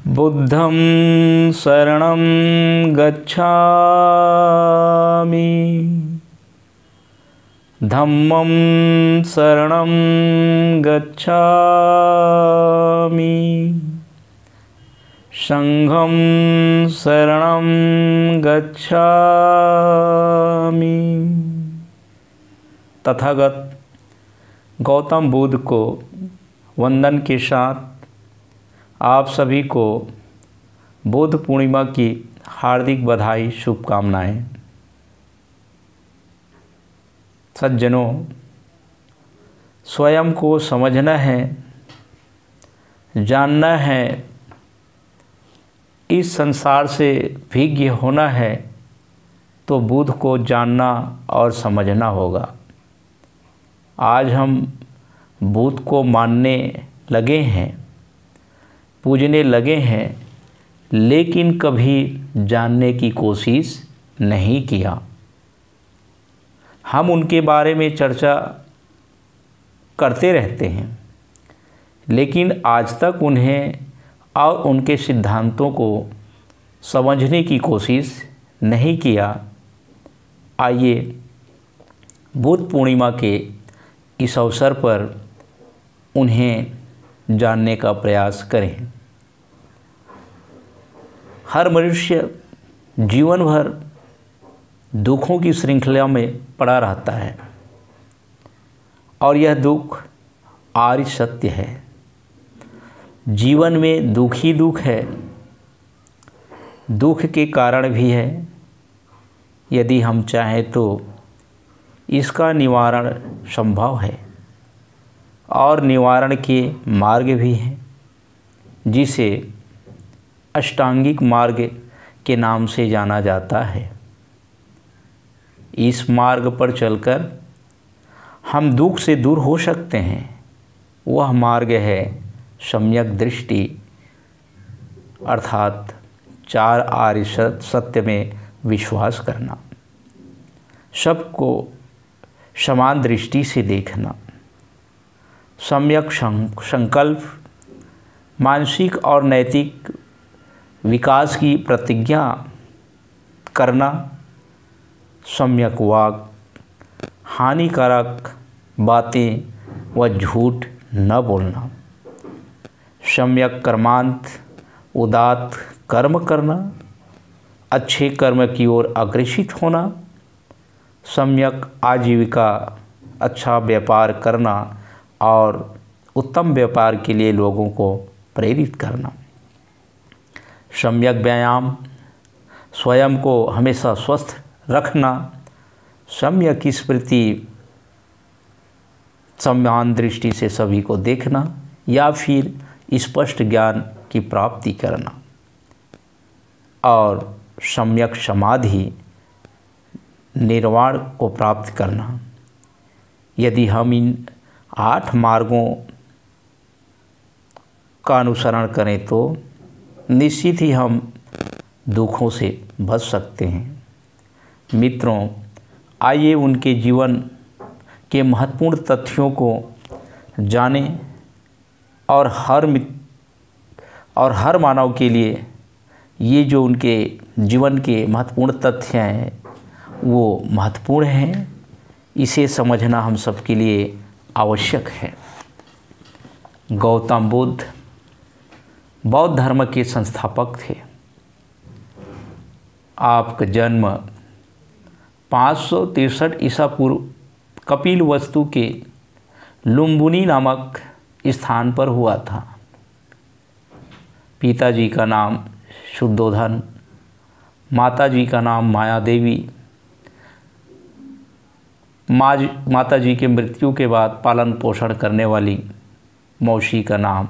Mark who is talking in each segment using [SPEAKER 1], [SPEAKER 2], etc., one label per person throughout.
[SPEAKER 1] बुद्धं शरणं गच्छामि, धम्मं शरणं गच्छामि, संघं शरणं गच्छामि। तथागत गौतम बुद्ध को वंदन के साथ आप सभी को बुद्ध पूर्णिमा की हार्दिक बधाई, शुभकामनाएं। सज्जनों, स्वयं को समझना है, जानना है, इस संसार से भिन्न होना है तो बुद्ध को जानना और समझना होगा। आज हम बुद्ध को मानने लगे हैं, पूजने लगे हैं, लेकिन कभी जानने की कोशिश नहीं किया। हम उनके बारे में चर्चा करते रहते हैं, लेकिन आज तक उन्हें और उनके सिद्धांतों को समझने की कोशिश नहीं किया। आइए बुद्ध पूर्णिमा के इस अवसर पर उन्हें जानने का प्रयास करें। हर मनुष्य जीवन भर दुखों की श्रृंखला में पड़ा रहता है और यह दुख आर्य सत्य है। जीवन में दुख ही दुख है, दुख के कारण भी है। यदि हम चाहें तो इसका निवारण संभव है और निवारण के मार्ग भी हैं, जिसे अष्टांगिक मार्ग के नाम से जाना जाता है। इस मार्ग पर चलकर हम दुख से दूर हो सकते हैं। वह मार्ग है सम्यक दृष्टि, अर्थात चार आर्य सत्य में विश्वास करना, सबको समान दृष्टि से देखना, सम्यक संकल्प, मानसिक और नैतिक विकास की प्रतिज्ञा करना, सम्यक वाक, हानिकारक बातें व झूठ न बोलना, सम्यक कर्मांत, उदात्त कर्म करना, अच्छे कर्म की ओर अग्रसित होना, सम्यक आजीविका, अच्छा व्यापार करना और उत्तम व्यापार के लिए लोगों को प्रेरित करना, सम्यक व्यायाम, स्वयं को हमेशा स्वस्थ रखना, सम्यक स्मृति, समान दृष्टि से सभी को देखना, या फिर स्पष्ट ज्ञान की प्राप्ति करना, और सम्यक समाधि, निर्वाण को प्राप्त करना। यदि हम इन 8 मार्गों का अनुसरण करें तो निश्चित ही हम दुखों से बच सकते हैं। मित्रों, आइए उनके जीवन के महत्वपूर्ण तथ्यों को जानें और हर मानव के लिए ये जो उनके जीवन के महत्वपूर्ण तथ्य हैं वो महत्वपूर्ण हैं। इसे समझना हम सबके लिए आवश्यक है। गौतम बुद्ध बौद्ध धर्म के संस्थापक थे। आपका जन्म 563 ईसा पूर्व कपिलवस्तु के लुम्बिनी नामक स्थान पर हुआ था। पिताजी का नाम शुद्धोधन, माताजी का नाम माया देवी। माताजी के मृत्यु के बाद पालन पोषण करने वाली मौसी का नाम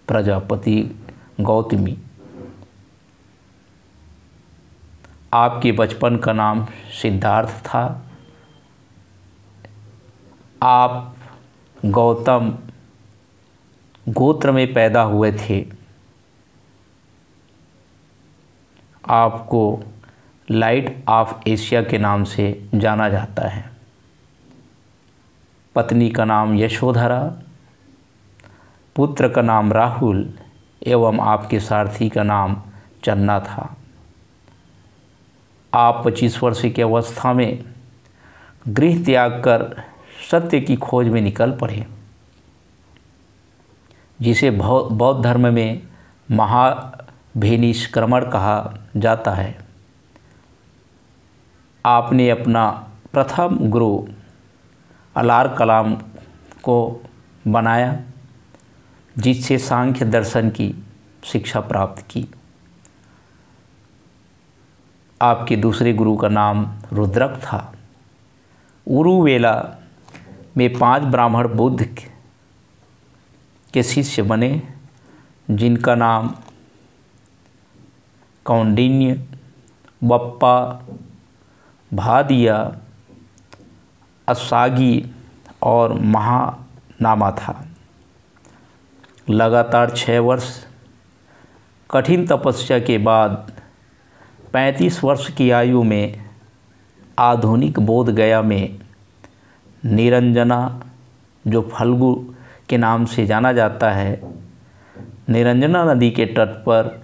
[SPEAKER 1] प्रजापति गौतमी। आपके बचपन का नाम सिद्धार्थ था। आप गौतम गोत्र में पैदा हुए थे। आपको लाइट ऑफ एशिया के नाम से जाना जाता है। पत्नी का नाम यशोधरा, पुत्र का नाम राहुल एवं आपके सारथी का नाम चन्ना था। आप 25 वर्ष की अवस्था में गृह त्याग कर सत्य की खोज में निकल पड़े, जिसे बौद्ध धर्म में महाभिनिष्क्रमण कहा जाता है। आपने अपना प्रथम गुरु अलार कलाम को बनाया, जिससे सांख्य दर्शन की शिक्षा प्राप्त की। आपके दूसरे गुरु का नाम रुद्रक था। उरुवेला में 5 ब्राह्मण बुद्ध के शिष्य बने, जिनका नाम कौंडिन्य, बप्पा, भादिया, असागी और महानामा था। लगातार 6 वर्ष कठिन तपस्या के बाद 35 वर्ष की आयु में आधुनिक बोध गया में निरंजना, जो फल्गु के नाम से जाना जाता है, निरंजना नदी के तट पर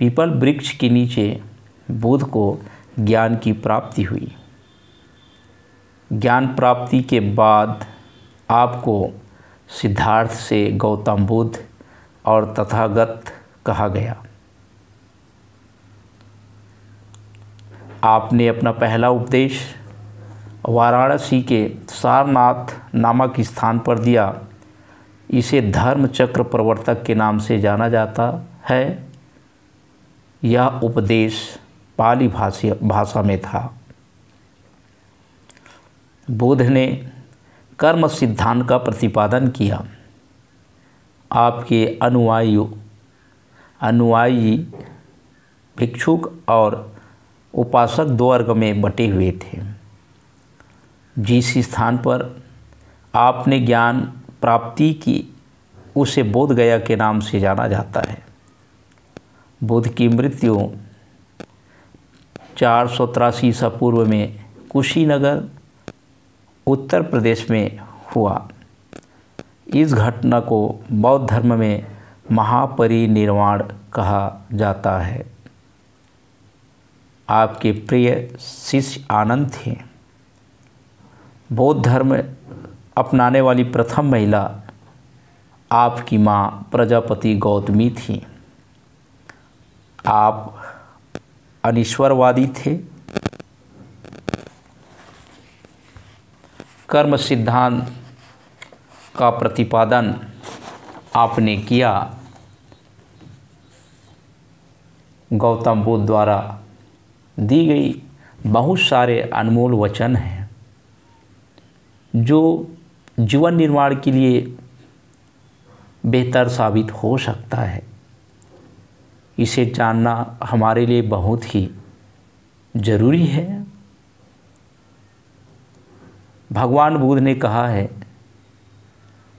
[SPEAKER 1] पीपल वृक्ष के नीचे बुद्ध को ज्ञान की प्राप्ति हुई। ज्ञान प्राप्ति के बाद आपको सिद्धार्थ से गौतम बुद्ध और तथागत कहा गया। आपने अपना पहला उपदेश वाराणसी के सारनाथ नामक स्थान पर दिया। इसे धर्म चक्र प्रवर्तक के नाम से जाना जाता है। यह उपदेश पाली भाषा में था। बुद्ध ने कर्म सिद्धांत का प्रतिपादन किया। आपके अनुयायी भिक्षुक और उपासक 2 वर्ग में बटे हुए थे। जिस स्थान पर आपने ज्ञान प्राप्ति की, उसे बोध गया के नाम से जाना जाता है। बुद्ध की मृत्यु 483 ईसा पूर्व में कुशीनगर, उत्तर प्रदेश में हुआ। इस घटना को बौद्ध धर्म में महापरिनिर्वाण कहा जाता है। आपके प्रिय शिष्य आनंद थे। बौद्ध धर्म अपनाने वाली प्रथम महिला आपकी माँ प्रजापति गौतमी थी। आप अनीश्वरवादी थे। कर्म सिद्धांत का प्रतिपादन आपने किया। गौतम बुद्ध द्वारा दी गई बहुत सारे अनमोल वचन हैं, जो जीवन निर्माण के लिए बेहतर साबित हो सकता है। इसे जानना हमारे लिए बहुत ही ज़रूरी है। भगवान बुद्ध ने कहा है,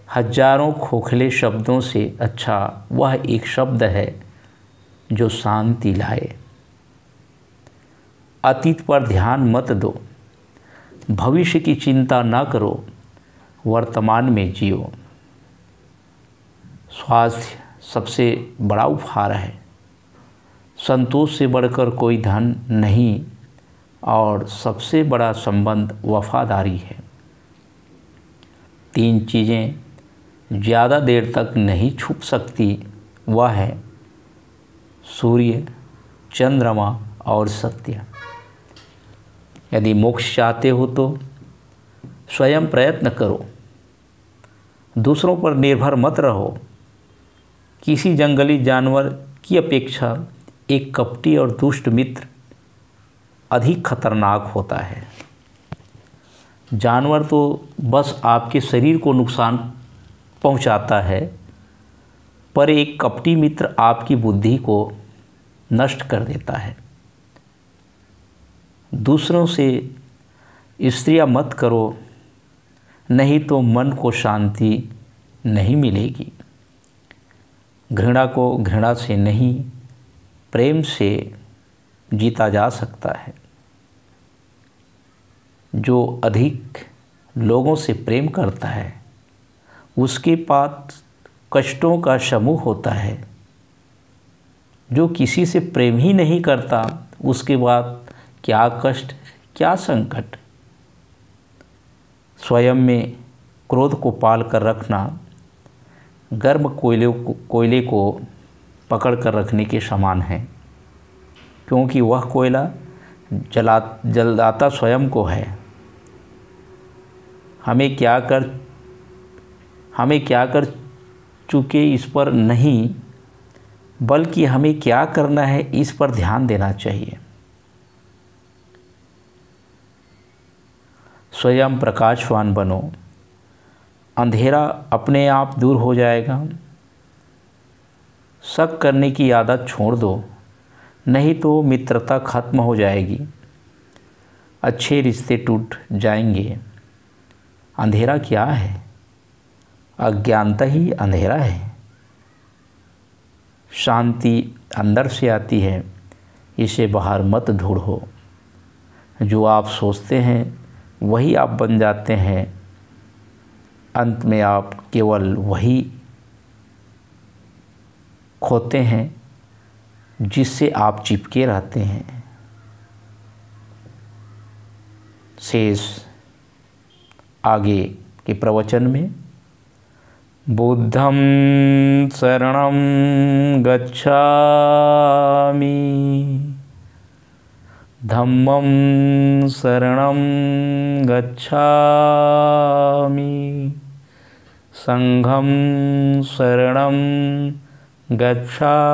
[SPEAKER 1] हजारों खोखले शब्दों से अच्छा वह एक शब्द है जो शांति लाए। अतीत पर ध्यान मत दो, भविष्य की चिंता ना करो, वर्तमान में जियो। स्वास्थ्य सबसे बड़ा उपहार है। संतोष से बढ़कर कोई धन नहीं और सबसे बड़ा संबंध वफादारी है। 3 चीज़ें ज़्यादा देर तक नहीं छुप सकती, वह है सूर्य, चंद्रमा और सत्य। यदि मोक्ष चाहते हो तो स्वयं प्रयत्न करो, दूसरों पर निर्भर मत रहो। किसी जंगली जानवर की अपेक्षा एक कपटी और दुष्ट मित्र अधिक खतरनाक होता है। जानवर तो बस आपके शरीर को नुकसान पहुंचाता है, पर एक कपटी मित्र आपकी बुद्धि को नष्ट कर देता है। दूसरों से ईर्ष्या मत करो, नहीं तो मन को शांति नहीं मिलेगी। घृणा को घृणा से नहीं, प्रेम से जीता जा सकता है। जो अधिक लोगों से प्रेम करता है, उसके पास कष्टों का समूह होता है, जो किसी से प्रेम ही नहीं करता, उसके बाद क्या कष्ट, क्या संकट। स्वयं में क्रोध को पाल कर रखना गर्म कोयले को पकड़ कर रखने के समान है, क्योंकि वह कोयला जलाता स्वयं को है। हमें क्या कर चुके इस पर नहीं, बल्कि हमें क्या करना है इस पर ध्यान देना चाहिए। स्वयं प्रकाशवान बनो, अंधेरा अपने आप दूर हो जाएगा। शक करने की आदत छोड़ दो, नहीं तो मित्रता खत्म हो जाएगी, अच्छे रिश्ते टूट जाएंगे। अंधेरा क्या है? अज्ञानता ही अंधेरा है। शांति अंदर से आती है, इसे बाहर मत ढूंढो। जो आप सोचते हैं वही आप बन जाते हैं। अंत में आप केवल वही खोते हैं जिससे आप चिपके रहते हैं। शेष आगे के प्रवचन में। बुद्धं शरणं गच्छामि, धम्मं शरणं गच्छामि, संघं शरणं गच्छामि।